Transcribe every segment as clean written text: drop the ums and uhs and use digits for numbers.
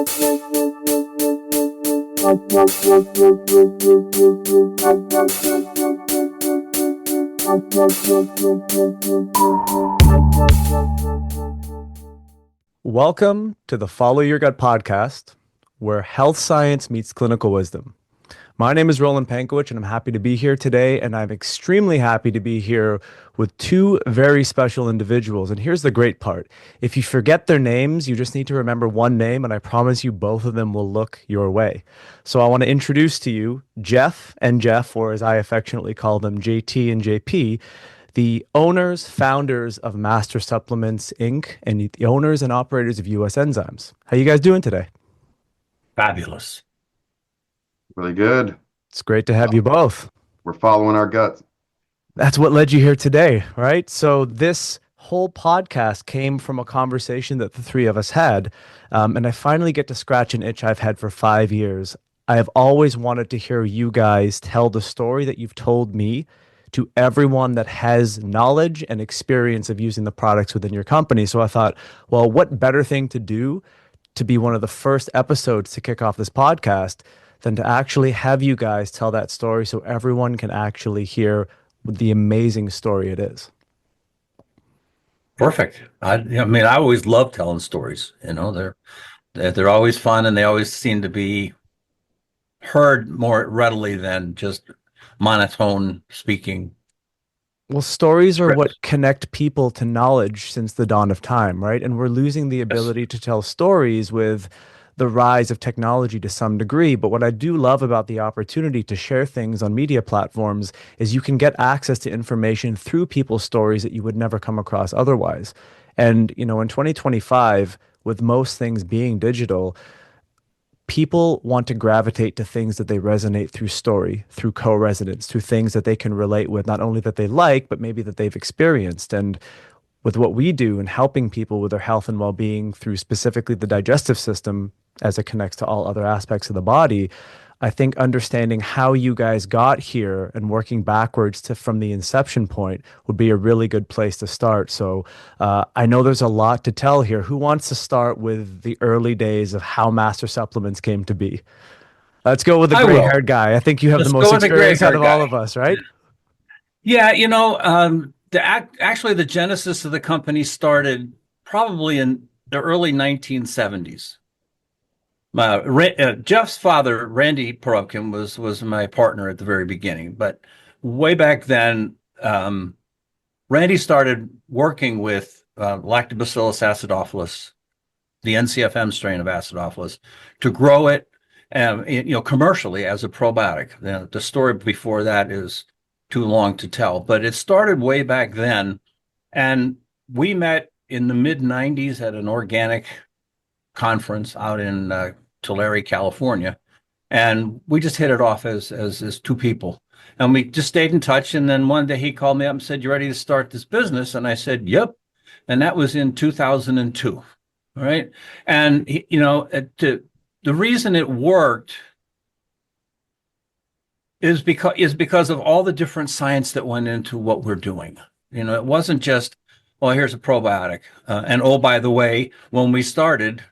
Welcome to the Follow Your Gut podcast, where health science meets clinical wisdom. My name is Roland Pankewich, and I'm happy to be here today, and I'm extremely happy to be here with two very special individuals. And here's the great part. If you forget their names, you just need to remember one name, and I promise you both of them will look your way. So I want to introduce to you Jeff and Jeff, or as I affectionately call them, JT and JP, the owners, founders of Master Supplements, Inc., and the owners and operators of US Enzymes. How you guys doing today? Fabulous. Really good. It's great to have you both. We're following our guts. That's what led you here today, right? So this whole podcast came from a conversation that the three of us had, and I finally get to scratch an itch I've had for 5 years. I have always wanted to hear you guys tell the story that you've told me to everyone that has knowledge and experience of using the products within your company. So I thought, well, what better thing to do to be one of the first episodes to kick off this podcast than to actually have you guys tell that story so everyone can actually hear the amazing story it is. Perfect. I mean, I always love telling stories. You know, they're always fun, and they always seem to be heard more readily than just monotone speaking. Well, stories are what connect people to knowledge since the dawn of time, right? And we're losing the ability to tell stories with the rise of technology to some degree. But what I do love about the opportunity to share things on media platforms is you can get access to information through people's stories that you would never come across otherwise. And, you know, in 2025, with most things being digital, people want to gravitate to things that they resonate through story, through co-resonance, through things that they can relate with, not only that they like, but maybe that they've experienced. And with what we do in helping people with their health and well-being through specifically the digestive system as it connects to all other aspects of the body, I think understanding how you guys got here and working backwards from the inception point would be a really good place to start. So I know there's a lot to tell here. Who wants to start with the early days of how Master Supplements came to be? Let's go with the gray-haired guy. I think you have the most experience out of all of us, right? Yeah, you know, actually the genesis of the company started probably in the early 1970s. Jeff's father, Randy Porubcan, was my partner at the very beginning. But way back then, Randy started working with Lactobacillus acidophilus, the NCFM strain of acidophilus, to grow it, commercially as a probiotic. The story before that is too long to tell, but it started way back then, and we met in the mid 90s at an organic conference out in Tulare, California, and we just hit it off as two people, and we just stayed in touch. And then one day he called me up and said, "You ready to start this business?" And I said, "Yep." And that was in 2002. All right. And the reason it worked is because of all the different science that went into what we're doing. You know, it wasn't just, "Oh, here's a probiotic." And oh, by the way, when we started,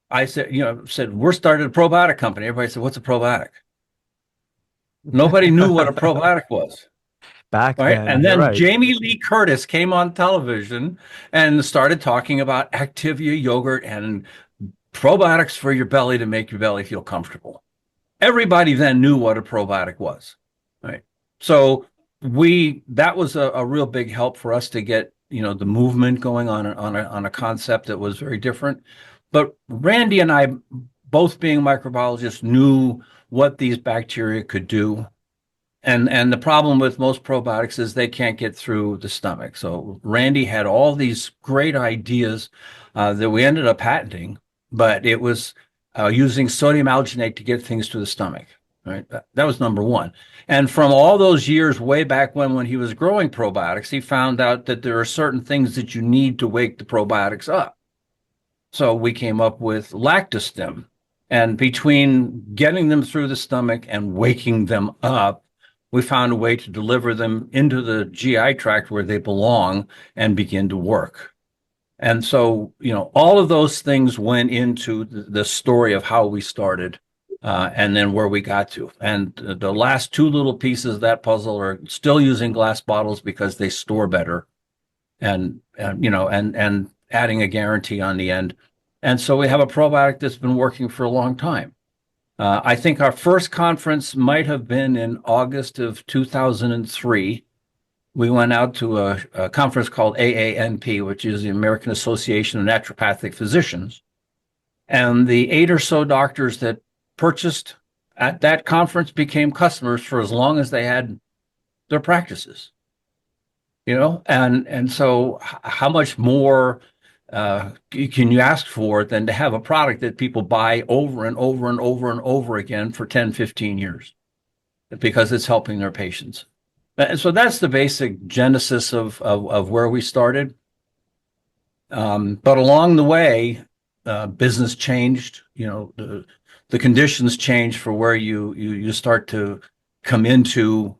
I said, we're started a probiotic company. Everybody said, "What's a probiotic?" Nobody knew what a probiotic was. Back then. And then Jamie Lee Curtis came on television and started talking about Activia yogurt and probiotics for your belly to make your belly feel comfortable. Everybody then knew what a probiotic was, right? So that was a real big help for us to get, the movement going on a concept that was very different. But Randy and I, both being microbiologists, knew what these bacteria could do. And the problem with most probiotics is they can't get through the stomach. So Randy had all these great ideas that we ended up patenting, but it was using sodium alginate to get things to the stomach. Right? That was number one. And from all those years way back when he was growing probiotics, he found out that there are certain things that you need to wake the probiotics up. So we came up with Lactostim. And between getting them through the stomach and waking them up, we found a way to deliver them into the GI tract where they belong and begin to work. And so, all of those things went into the story of how we started, and then where we got to. And the last two little pieces of that puzzle are still using glass bottles because they store better, and adding a guarantee on the end. And so we have a probiotic that's been working for a long time. I think our first conference might have been in August of 2003. We went out to a conference called AANP, which is the American Association of Naturopathic Physicians. And the 8 or so doctors that purchased at that conference became customers for as long as they had their practices. And so how much more can you ask for than to have a product that people buy over and over and over and over again for 10, 15 years because it's helping their patients? And so that's the basic genesis of where we started. But along the way, business changed. The conditions changed for where you start to come into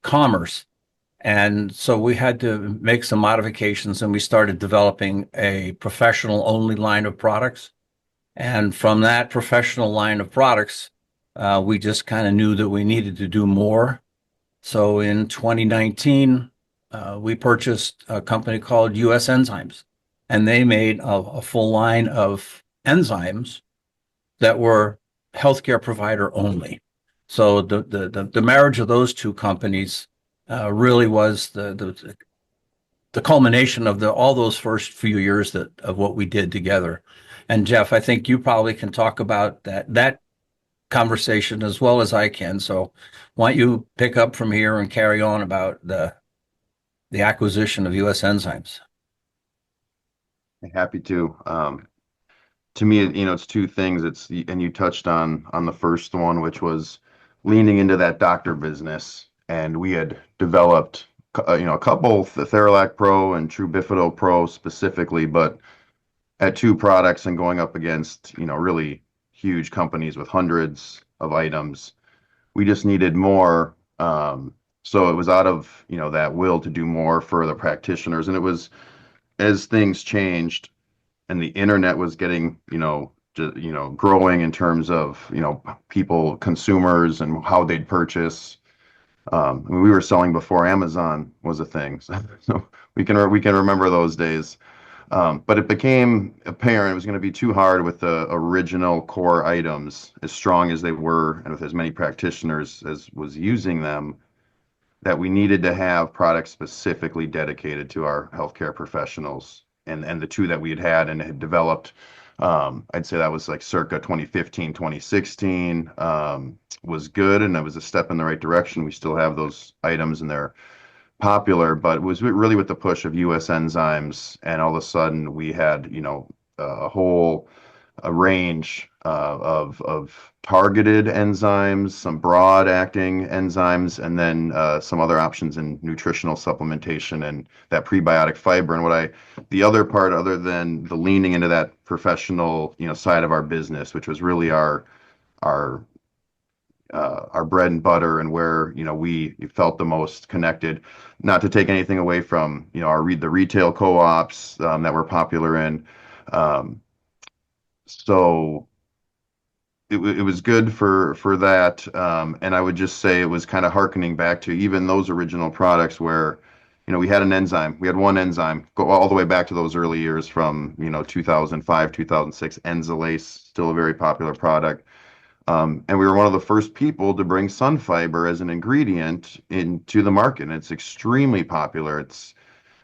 commerce. And so we had to make some modifications, and we started developing a professional only line of products. And from that professional line of products, we just kind of knew that we needed to do more. So in 2019, we purchased a company called US Enzymes, and they made a full line of enzymes that were healthcare provider only. So the marriage of those two companies really was the culmination of all those first few years of what we did together. And Jeff, I think you probably can talk about that conversation as well as I can. So why don't you pick up from here and carry on about the acquisition of US Enzymes? Happy to. To me, it's two things. And you touched on the first one, which was leaning into that doctor business. And we had developed, a couple, the Theralac Pro and True Bifido Pro specifically, but at two products and going up against, really huge companies with hundreds of items, we just needed more. So it was out of, that will to do more for the practitioners. And it was, as things changed and the internet was getting, growing in terms of, people, consumers, and how they'd purchase. We were selling before Amazon was a thing, so we can remember those days. But it became apparent it was going to be too hard with the original core items, as strong as they were, and with as many practitioners as was using them, that we needed to have products specifically dedicated to our healthcare professionals. And the two that we had and had developed, I'd say that was like circa 2015, 2016, was good, and it was a step in the right direction. We still have those items and they're popular, but it was really with the push of US Enzymes, and all of a sudden we had, a whole range of targeted enzymes, some broad acting enzymes, and then some other options in nutritional supplementation and that prebiotic fiber. And the other part, other than the leaning into that professional, side of our business, which was really our bread and butter, and where we felt the most connected. Not to take anything away from the retail co-ops that we're popular in. So it was good for that, and I would just say it was kind of hearkening back to even those original products where we had an enzyme. We had one enzyme, go all the way back to those early years from 2005, 2006. Enzalase, still a very popular product. And we were one of the first people to bring sun fiber as an ingredient into the market. And it's extremely popular. It's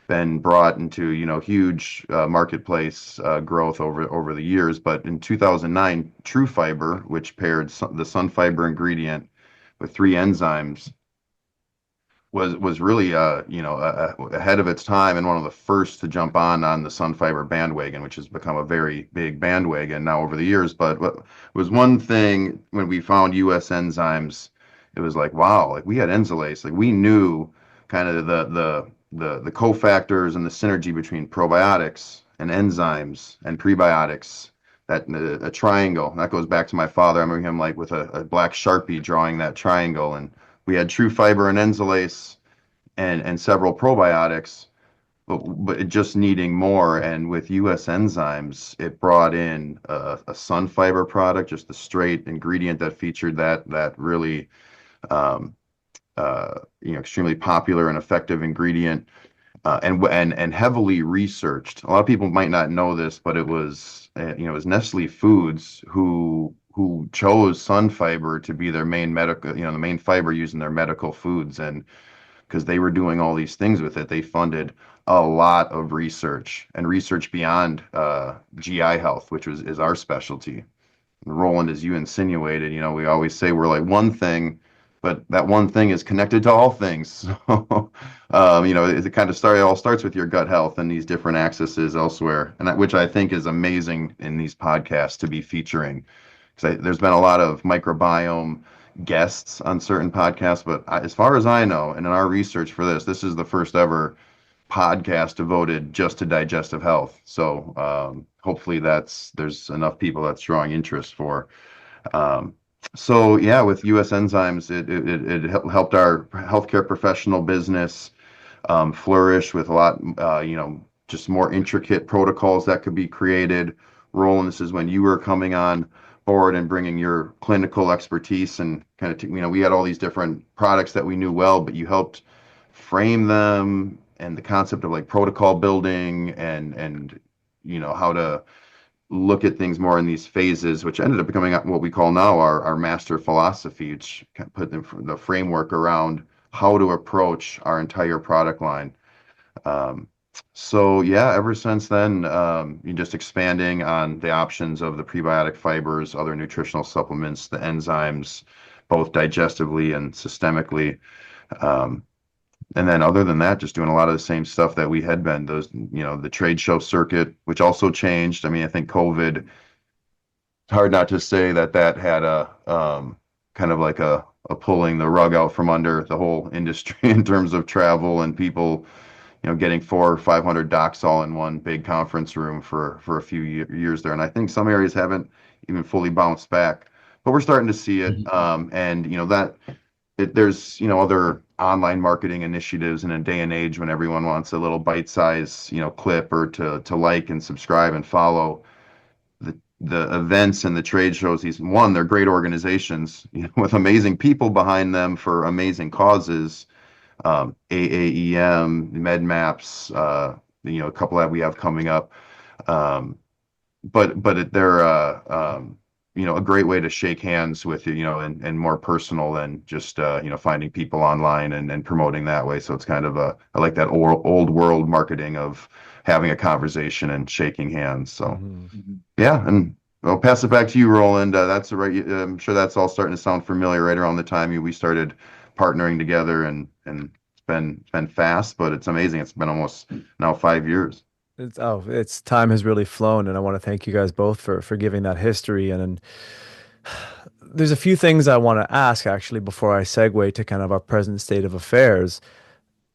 been brought into, huge marketplace growth over the years. But in 2009, True Fiber, which paired the sun fiber ingredient with 3 enzymes, was really ahead of its time, and one of the first to jump on the sun fiber bandwagon, which has become a very big bandwagon now over the years. But what was one thing when we found US Enzymes, it was like, wow, like we had Enzalase, like we knew kind of the cofactors and the synergy between probiotics and enzymes and prebiotics. That a triangle that goes back to my father. I remember him like with a black Sharpie drawing that triangle, and we had True Fiber and Enzalase and several probiotics. but it just needing more. And with US Enzymes, it brought in a sun fiber product, just the straight ingredient that featured that really um, extremely popular and effective ingredient, and heavily researched. A lot of people might not know this, but it was Nestle Foods who chose sun fiber to be their main medical, the main fiber used in their medical foods. And because they were doing all these things with it, they funded a lot of research and research beyond GI health, which is our specialty. Roland, as you insinuated, we always say we're like one thing, but that one thing is connected to all things. So, it kind of all starts with your gut health and these different accesses elsewhere, and which I think is amazing in these podcasts to be featuring. Because there's been a lot of microbiome guests on certain podcasts, but as far as I know, and in our research for this is the first ever podcast devoted just to digestive health. So hopefully there's enough people that's drawing interest for. So yeah, with US Enzymes, it helped our healthcare professional business flourish with a lot, just more intricate protocols that could be created. Roland, this is when you were coming on board and bringing your clinical expertise and kind of, we had all these different products that we knew well, but you helped frame them and the concept of like protocol building and how to look at things more in these phases, which ended up becoming what we call now our master philosophy, which put the framework around how to approach our entire product line. So yeah, ever since then, you're just expanding on the options of the prebiotic fibers, other nutritional supplements, the enzymes, both digestively and systemically. And then other than that, just doing a lot of the same stuff that we had been, the trade show circuit, which also changed. I mean, I think COVID, it's hard not to say that had a kind of like a pulling the rug out from under the whole industry in terms of travel and people, getting 400 or 500 docs all in one big conference room for a few years there. And I think some areas haven't even fully bounced back, but we're starting to see it. There's other online marketing initiatives in a day and age when everyone wants a little bite-size clip or to like and subscribe and follow the events and the trade shows. They're great organizations with amazing people behind them for amazing causes. AAEM, MedMaps, a couple that we have coming up. They're a great way to shake hands with and more personal than just finding people online and promoting that way. So it's kind of I like that old world marketing of having a conversation and shaking hands. So yeah, and I'll pass it back to you, Roland. That's right. I'm sure that's all starting to sound familiar right around the time we started partnering together, and it's been fast, but it's amazing. It's been almost now 5 years. It's time has really flown, and I want to thank you guys both for giving that history. And there's a few things I want to ask actually before I segue to kind of our present state of affairs.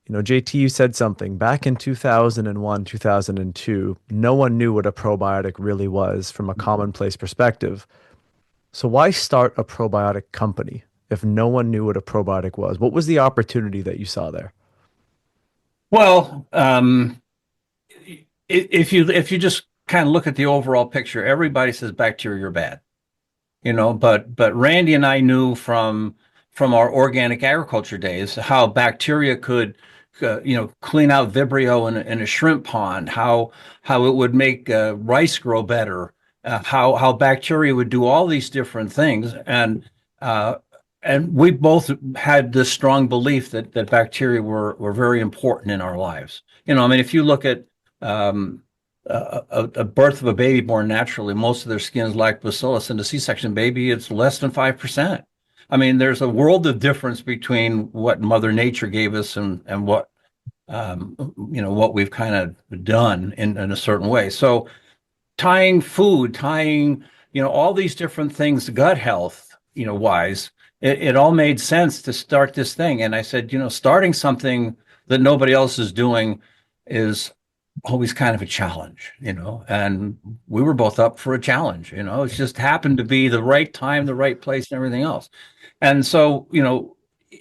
JT, you said something back in 2001, 2002, no one knew what a probiotic really was from a commonplace perspective. So why start a probiotic company if no one knew what a probiotic was? What was the opportunity that you saw there? Well, if you just kind of look at the overall picture, everybody says bacteria are bad, but Randy and I knew from our organic agriculture days how bacteria could clean out Vibrio in a shrimp pond, how it would make rice grow better, how bacteria would do all these different things, and we both had this strong belief that bacteria were very important in our lives. If you look at a birth of a baby born naturally, most of their skin is lactobacillus, and a C-section baby, it's less than 5%. There's a world of difference between what Mother Nature gave us and what what we've kind of done in a certain way. So tying food, all these different things, gut health, wise, it all made sense to start this thing. And I said, starting something that nobody else is doing is always kind of a challenge, and we were both up for a challenge. It just happened to be the right time, the right place, and everything else. And so,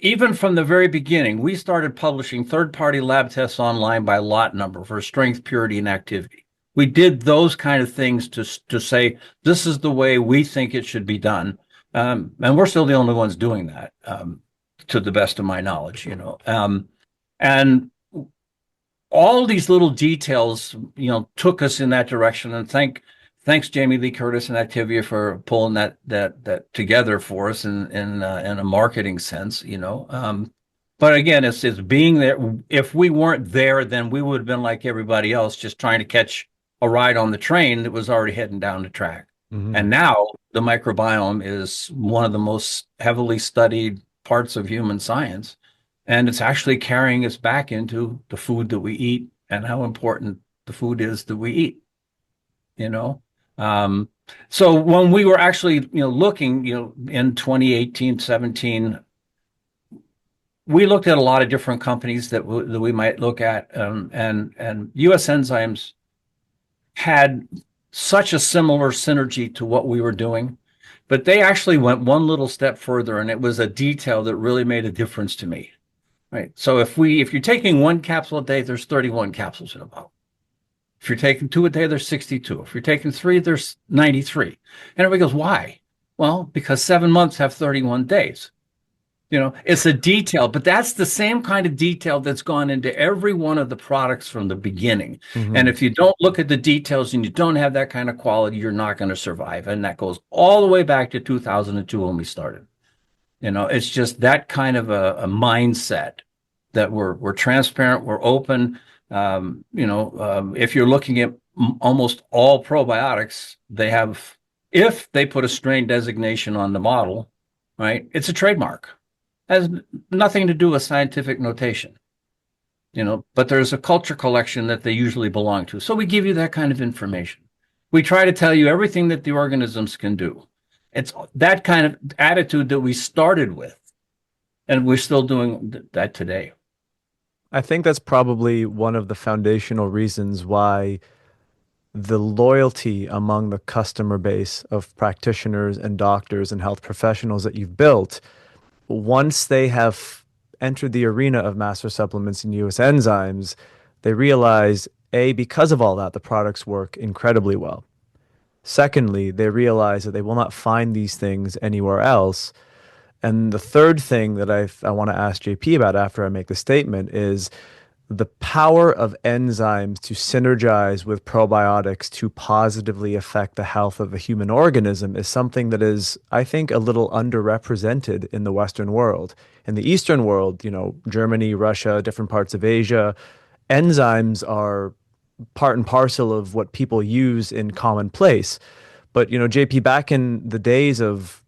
even from the very beginning, we started publishing third-party lab tests online by lot number for strength, purity, and activity. We did those kind of things to say, this is the way we think it should be done. And we're still the only ones doing that, to the best of my knowledge, and all these little details, took us in that direction. And thanks Jamie Lee Curtis and Activia for pulling that together for us in a marketing sense, But again, it's being there. If we weren't there, then we would have been like everybody else, just trying to catch a ride on the train that was already heading down the track. Mhm. And now the microbiome is one of the most heavily studied parts of human science. And it's actually carrying us back into the food that we eat and how important the food is that we eat, you know? So when we were actually, looking, in 2018, 17, we looked at a lot of different companies that we might look at, and US Enzymes had such a similar synergy to what we were doing, but they actually went one little step further, and it was a detail that really made a difference to me. Right. So if you're taking one capsule a day, there's 31 capsules in a bottle. If you're taking 2 a day, there's 62. If you're taking 3, there's 93. And everybody goes, why? Well, because 7 months have 31 days. It's a detail, but that's the same kind of detail that's gone into every one of the products from the beginning. Mhm. And if you don't look at the details and you don't have that kind of quality, you're not going to survive. And that goes all the way back to 2002 when we started. It's just that kind of a mindset that we're transparent, we're open. If you're looking at almost all probiotics, if they put a strain designation on the model, right, it's a trademark. It has nothing to do with scientific notation, but there's a culture collection that they usually belong to. So we give you that kind of information. We try to tell you everything that the organisms can do. It's that kind of attitude that we started with, and we're still doing that today. I think that's probably one of the foundational reasons why the loyalty among the customer base of practitioners and doctors and health professionals that you've built, once they have entered the arena of master supplements and US enzymes, they realize, A, because of all that, the products work incredibly well. Secondly, they realize that they will not find these things anywhere else. And the third thing that I want to ask JP about after I make the statement is the power of enzymes to synergize with probiotics to positively affect the health of the human organism is something that is, I think, a little underrepresented in the Western world. In the Eastern world, Germany, Russia, different parts of Asia, enzymes are part and parcel of what people use in commonplace. But, JP, back in the days of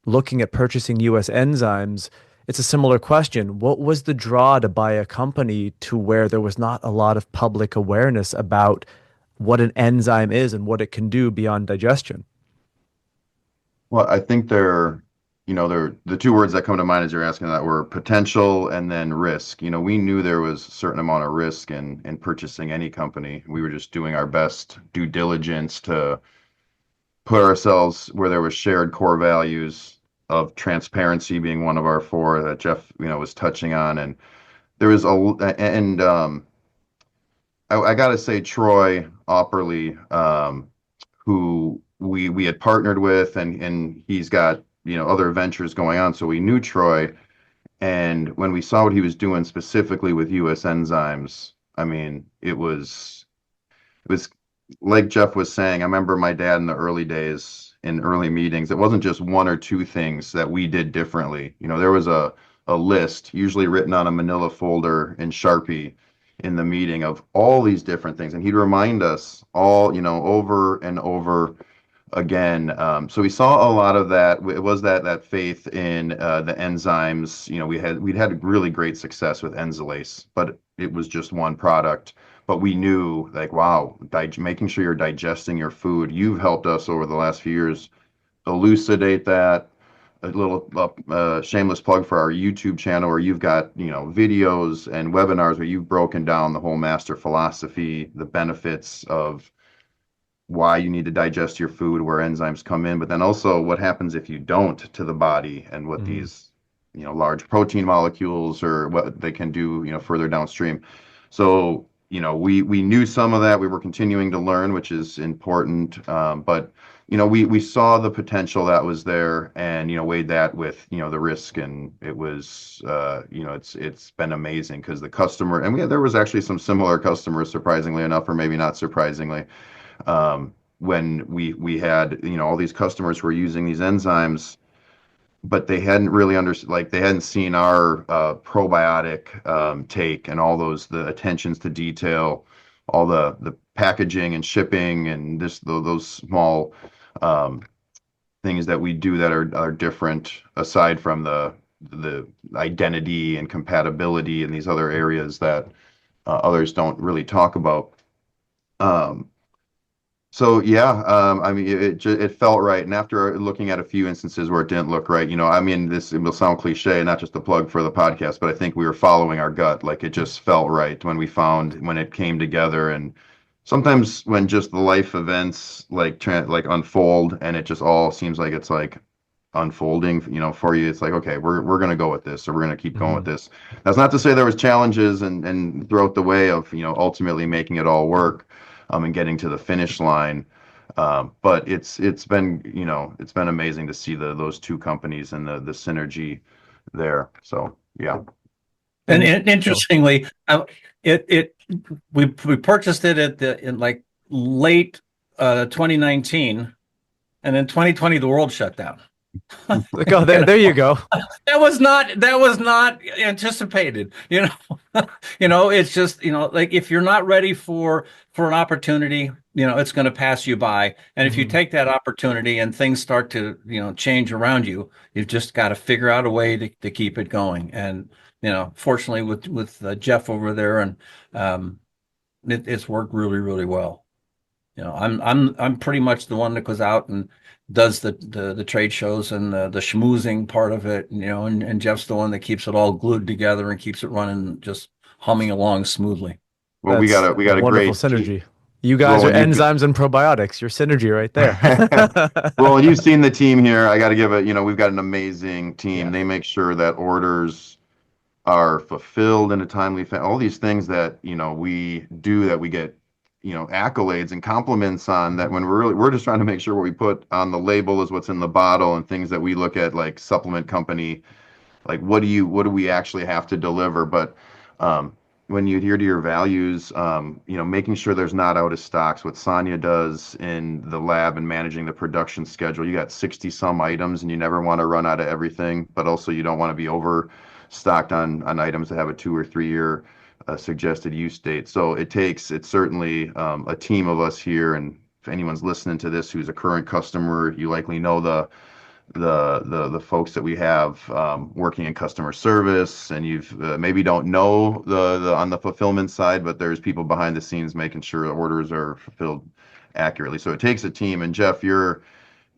looking at purchasing US enzymes, it's a similar question. What was the draw to buy a company to where there was not a lot of public awareness about what an enzyme is and what it can do beyond digestion? Well, I think they're the two words that come to mind as you're asking that were potential and then risk. We knew there was a certain amount of risk in purchasing any company. We were just doing our best due diligence to put ourselves where there was shared core values of transparency being one of our 4 that Jeff, was touching on. And there was I got to say Troy Opperly, who we had partnered with, and he's got other ventures going on, so we knew Troy. And when we saw what he was doing specifically with US enzymes, I mean, it was like Jeff was saying. I remember my dad in the early days, in early meetings, it wasn't just 1 or 2 things that we did differently. There was a list usually written on a manila folder in Sharpie in the meeting of all these different things, and he'd remind us all, over and over again. So we saw a lot of that. It was that faith in the enzymes. We'd had really great success with Enzalase, but it was just one product. But we knew, like, wow, making sure you're digesting your food. You've helped us over the last few years elucidate that. A little shameless plug for our YouTube channel, where you've got videos and webinars where you've broken down the whole master philosophy, the benefits of why you need to digest your food, where enzymes come in, but then also what happens if you don't to the body, and what these large protein molecules or what they can do, further downstream. So, we knew some of that. We were continuing to learn, which is important. But, we saw the potential that was there and, weighed that with, the risk. And it was, it's been amazing because the customer, and there was actually some similar customers, surprisingly enough, or maybe not surprisingly, when we had, all these customers who were using these enzymes, but they hadn't really understood, like they hadn't seen our probiotic take and all the attentions to detail, all the packaging and shipping and those small things that we do that are different aside from the identity and compatibility and these other areas that others don't really talk about. So yeah, I mean, it felt right. And after looking at a few instances where it didn't look right, I mean, it will sound cliche, not just a plug for the podcast, but I think we were following our gut. Like it just felt right when it came together. And sometimes when just the life events like unfold and it just all seems like it's like unfolding, for you, it's like, okay, we're gonna go with this, or we're gonna keep going with this. That's not to say there was challenges and throughout the way of ultimately making it all work. And getting to the finish line, but it's been amazing to see those two companies and the synergy there. So yeah. And interestingly, we purchased it in like late 2019, and in 2020 the world shut down. Like, oh, there you go. That was not anticipated. It's just like if you're not ready for an opportunity, it's going to pass you by. And if you take that opportunity and things start to change around you, you've just got to figure out a way to keep it going. And fortunately with Jeff over there, and it's worked really, really well. I'm pretty much the one that goes out and does the trade shows and the schmoozing part of it, and Jeff's the one that keeps it all glued together and keeps it running, just humming along smoothly. Well, we got a wonderful great synergy. You guys are enzymes and probiotics. Your synergy right there. Well, you've seen the team here. I got to give it, we've got an amazing team. Yeah. They make sure that orders are fulfilled in a timely fashion. All these things that, we do, that we get accolades and compliments on, that when we're just trying to make sure what we put on the label is what's in the bottle, and things that we look at like supplement company, like what do we actually have to deliver. But when you adhere to your values, making sure there's not out of stocks, what Sonia does in the lab and managing the production schedule. You got 60 some items and you never want to run out of everything, but also you don't want to be overstocked on items that have a 2 or 3 year suggested use date. So it's certainly a team of us here. And if anyone's listening to this who's a current customer, you likely know the folks that we have working in customer service, and you've maybe don't know the on the fulfillment side, but there's people behind the scenes making sure orders are fulfilled accurately. So it takes a team. And Jeff, you're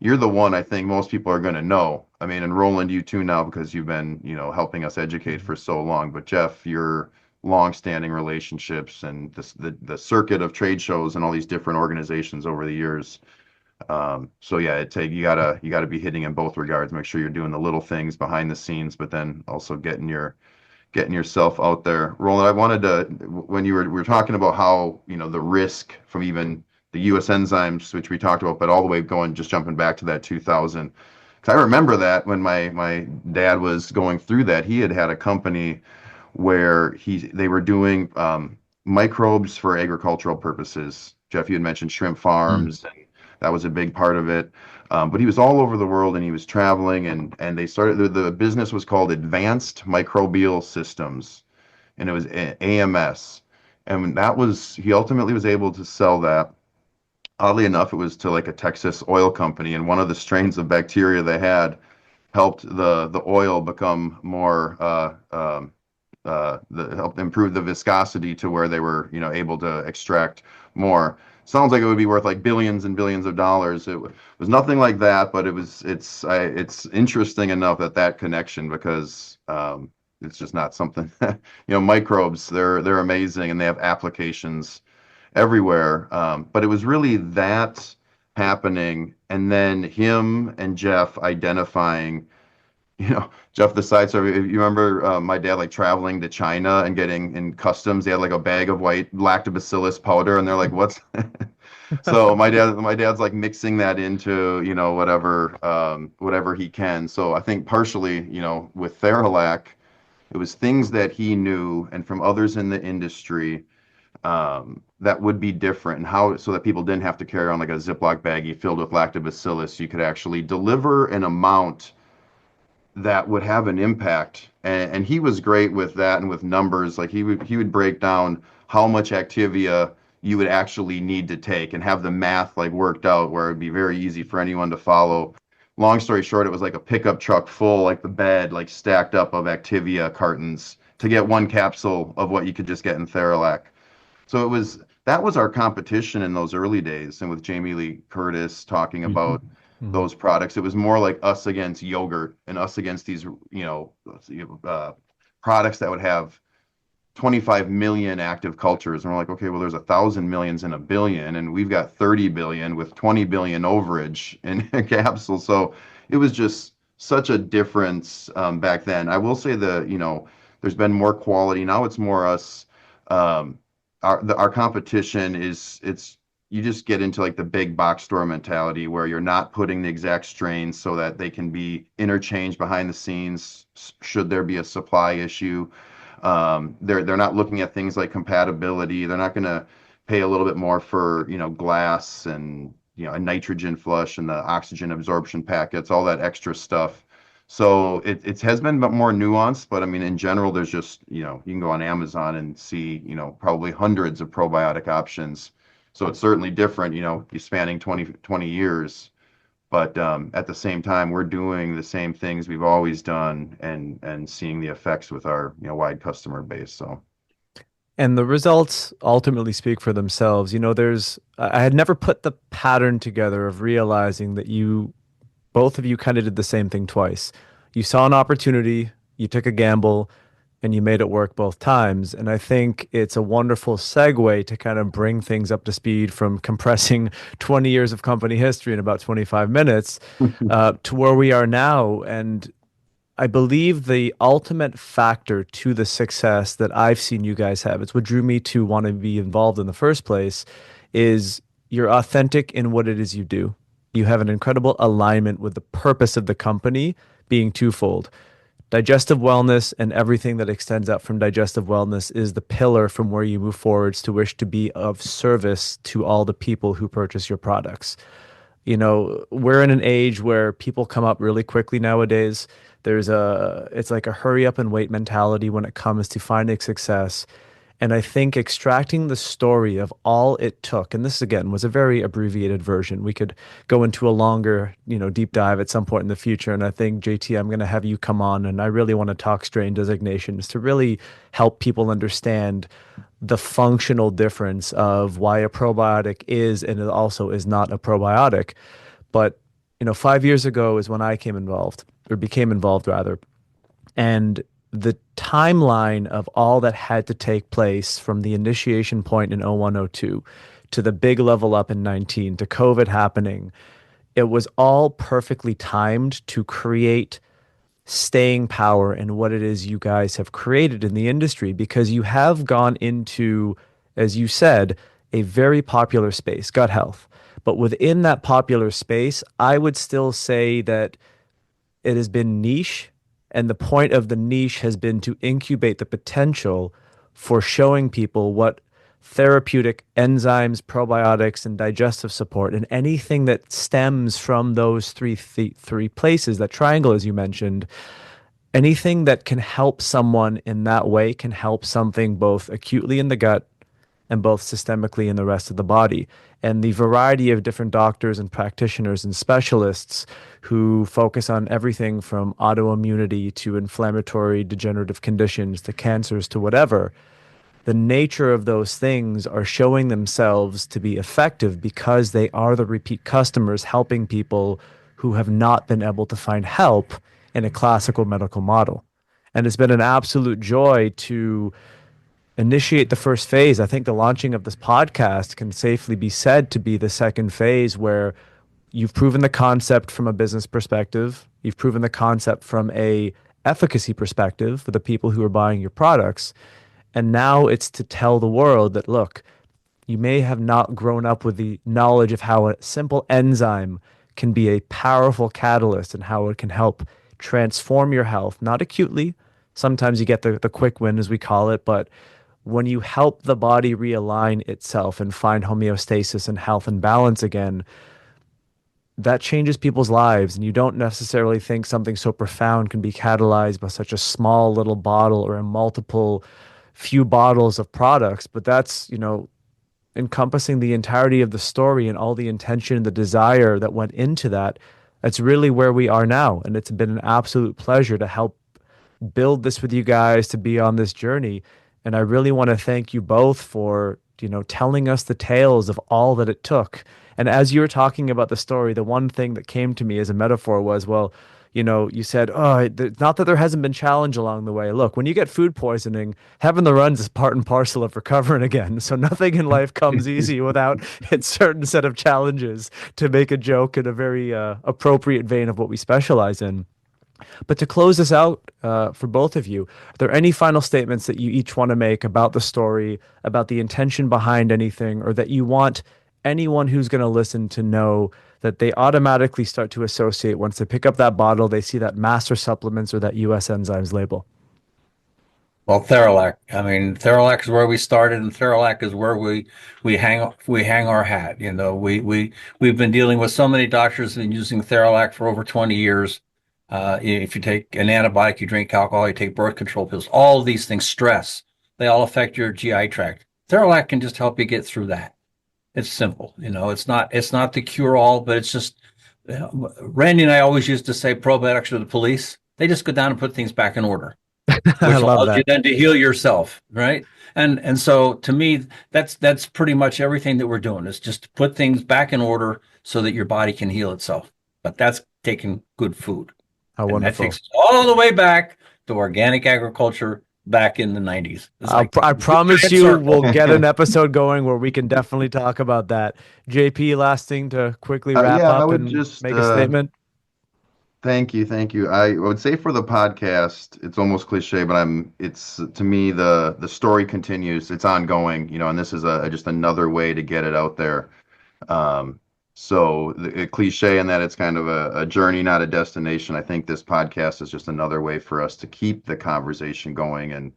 the one I think most people are going to know. I mean, and Roland, you too now, because you've been helping us educate for so long. But Jeff, your long-standing relationships and the circuit of trade shows and all these different organizations over the years. So yeah, you gotta be hitting in both regards. Make sure you're doing the little things behind the scenes, but then also getting yourself out there. Roland, I wanted to, when we were talking about how the risk from even the US Enzymes, which we talked about, but all the way jumping back to that 2000. Because I remember that when my dad was going through that, he had a company where they were doing microbes for agricultural purposes. Jeff, you had mentioned shrimp farms, and that was a big part of it. But he was all over the world, and he was traveling, and they started, the business was called Advanced Microbial Systems, and it was AMS. And he ultimately was able to sell that. Oddly enough, it was to like a Texas oil company, and one of the strains of bacteria they had helped the oil become more helped improve the viscosity to where they were able to extract more. Sounds like it would be worth like billions and billions of dollars. It was nothing like that, but it's interesting enough that connection, because it's just not something. Microbes, they're amazing, and they have applications everywhere. But it was really that happening, and then him and Jeff identifying Jeff the side story. If you remember, my dad like traveling to China and getting in customs, they had like a bag of white lactobacillus powder, and they're like, "What's?" So my dad's like mixing that into, whatever he can. So I think partially, with Theralac, it was things that he knew and from others in the industry, that would be different, and how so that people didn't have to carry on like a Ziploc baggie filled with lactobacillus. You could actually deliver an amount that would have an impact. And he was great with that and with numbers. Like he would break down how much Activia you would actually need to take and have the math like worked out where it would be very easy for anyone to follow. Long story short, it was like a pickup truck full, like the bed, like stacked up of Activia cartons to get one capsule of what you could just get in Theralac. So that was our competition in those early days. And with Jamie Lee Curtis talking about Mhm. those products, it was more like us against yogurt and us against these, products that would have 25 million active cultures. And we're like, okay, well, there's 1,000 millions in a billion, and we've got 30 billion with 20 billion overage in a capsule. So it was just such a difference back then. I will say there's been more quality. Now it's more us. Um, our competition is it's you just get into like the big box store mentality where you're not putting the exact strains so that they can be interchanged behind the scenes should there be a supply issue. They're not looking at things like compatibility. They're not going to pay a little bit more for glass and a nitrogen flush and the oxygen absorption packets, all that extra stuff. So it has been more nuanced, but I mean, in general, there's just, you can go on Amazon and see, probably hundreds of probiotic options. So it's certainly different, you're spanning 20 years, but at the same time, we're doing the same things we've always done and seeing the effects with our, wide customer base. So, And the results ultimately speak for themselves. I had never put the pattern together of realizing that both of you kind of did the same thing twice. You saw an opportunity, you took a gamble, and you made it work both times. And I think it's a wonderful segue to kind of bring things up to speed from compressing 20 years of company history in about 25 minutes to where we are now. And I believe the ultimate factor to the success that I've seen you guys have, it's what drew me to want to be involved in the first place, is you're authentic in what it is you do. You have an incredible alignment with the purpose of the company being twofold. Digestive wellness and everything that extends out from digestive wellness is the pillar from where you move forwards to wish to be of service to all the people who purchase your products. We're in an age where people come up really quickly nowadays. It's like a hurry up and wait mentality when it comes to finding success. And I think extracting the story of all it took, and this again was a very abbreviated version. We could go into a longer, deep dive at some point in the future. And I think, JT, I'm going to have you come on, and I really want to talk strain designations to really help people understand the functional difference of why a probiotic is and it also is not a probiotic. But, 5 years ago is when I came involved, or became involved rather. And the timeline of all that had to take place from the initiation point in 0102 to the big level up in 19 to COVID happening, it was all perfectly timed to create staying power in what it is you guys have created in the industry, because you have gone into, as you said, a very popular space, gut health. But within that popular space, I would still say that it has been niche, and the point of the niche has been to incubate the potential for showing people what therapeutic enzymes, probiotics, and digestive support, and anything that stems from those three places, that triangle, as you mentioned, anything that can help someone in that way can help something both acutely in the gut and both systemically in the rest of the body. And the variety of different doctors and practitioners and specialists who focus on everything from autoimmunity to inflammatory degenerative conditions to cancers to whatever, the nature of those things are showing themselves to be effective because they are the repeat customers helping people who have not been able to find help in a classical medical model. And it's been an absolute joy to initiate the first phase. I think the launching of this podcast can safely be said to be the second phase, where you've proven the concept from a business perspective. You've proven the concept from a efficacy perspective for the people who are buying your products. And now it's to tell the world that, look, you may have not grown up with the knowledge of how a simple enzyme can be a powerful catalyst and how it can help transform your health, not acutely. Sometimes you get the quick win, as we call it, but when you help the body realign itself and find homeostasis and health and balance again, that changes people's lives. And you don't necessarily think something so profound can be catalyzed by such a small little bottle or a multiple few bottles of products. But that's, encompassing the entirety of the story and all the intention and the desire that went into that. That's really where we are now. And it's been an absolute pleasure to help build this with you guys, to be on this journey. And I really want to thank you both for, telling us the tales of all that it took. And as you were talking about the story, the one thing that came to me as a metaphor was, well, you said, oh, not that there hasn't been challenge along the way. Look, when you get food poisoning, having the runs is part and parcel of recovering again. So nothing in life comes easy without a certain set of challenges, to make a joke in a very appropriate vein of what we specialize in. But to close this out for both of you, are there any final statements that you each want to make about the story, about the intention behind anything, or that you want anyone who's going to listen to know that they automatically start to associate once they pick up that bottle, they see that Master Supplements or that US Enzymes label? Well, Theralac. I mean, Theralac is where we started, and Theralac is where we hang our hat. We've been dealing with so many doctors and using Theralac for over 20 years. If you take an antibiotic, you drink alcohol, you take birth control pills, all of these things, stress, they all affect your GI tract. Theralac can just help you get through that. It's simple, it's not the cure all, but it's just, Randy and I always used to say probiotics are the police. They just go down and put things back in order, I which love allows you that. then to heal yourself, right? And so to me, that's pretty much everything that we're doing, is just to put things back in order so that your body can heal itself. But that's taking good food. How And that wonderful. takes us all the way back to organic agriculture back in the 90s. It's like I one promise giant you we'll circle. get an episode going where we can definitely talk about that. JP, last thing to quickly wrap Yeah, I up would and just make a statement. thank you, thank you. I would say for the podcast, it's almost cliche, but it's to me the story continues. It's ongoing, and this is just another way to get it out there. Um, so the cliche in that it's kind of a journey, not a destination. I think this podcast is just another way for us to keep the conversation going and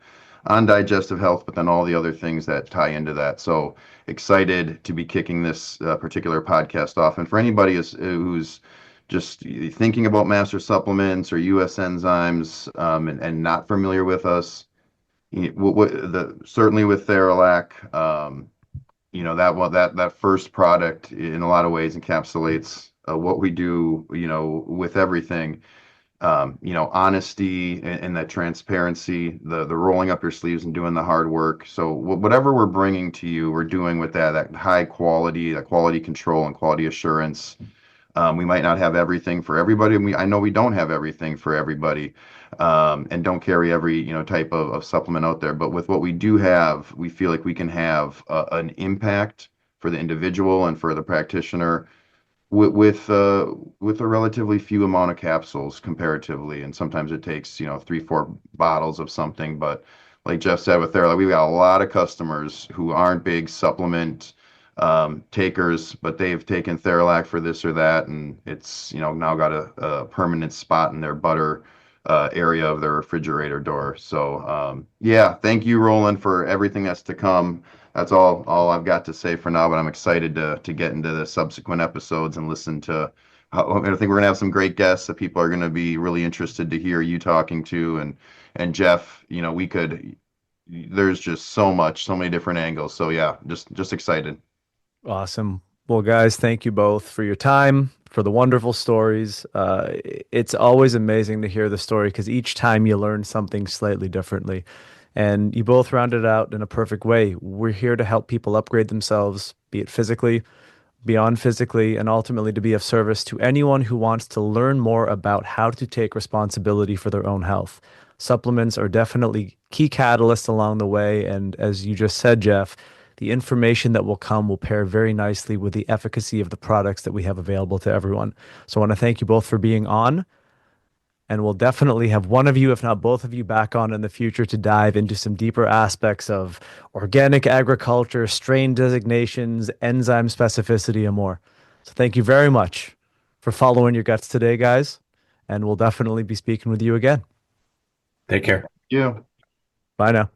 on digestive health, but then all the other things that tie into that. So excited to be kicking this particular podcast off. And for anybody who's just thinking about master supplements or US enzymes, and not familiar with us, certainly with Theralac, that first product in a lot of ways encapsulates what we do, with everything. Honesty and that transparency, the rolling up your sleeves and doing the hard work. So whatever we're bringing to you, we're doing with that high quality, that quality control and quality assurance. We might not have everything for everybody. I know we don't have everything for everybody, and don't carry every type of supplement out there. But with what we do have, we feel like we can have an impact for the individual and for the practitioner with a relatively few amount of capsules comparatively. And sometimes it takes 3-4 bottles of something. But like Jeff said with Therala, we've got a lot of customers who aren't big supplement takers, but they've taken Theralac for this or that, and it's now got a permanent spot in their butter area of their refrigerator door. So yeah, thank you, Roland, for everything that's to come. That's all I've got to say for now, but I'm excited to get into the subsequent episodes and listen to I think we're gonna have some great guests that people are gonna be really interested to hear you talking to, and Jeff, there's just so many different angles. So yeah, just excited. Awesome. Well, guys, thank you both for your time, for the wonderful stories. It's always amazing to hear the story because each time you learn something slightly differently. And you both rounded out in a perfect way. We're here to help people upgrade themselves, be it physically, beyond physically, and ultimately to be of service to anyone who wants to learn more about how to take responsibility for their own health. Supplements are definitely key catalysts along the way. And as you just said, Jeff, the information that will come will pair very nicely with the efficacy of the products that we have available to everyone. So I want to thank you both for being on. And we'll definitely have one of you, if not both of you, back on in the future to dive into some deeper aspects of organic agriculture, strain designations, enzyme specificity, and more. So thank you very much for following your guts today, guys. And we'll definitely be speaking with you again. Take care. Yeah. Bye now.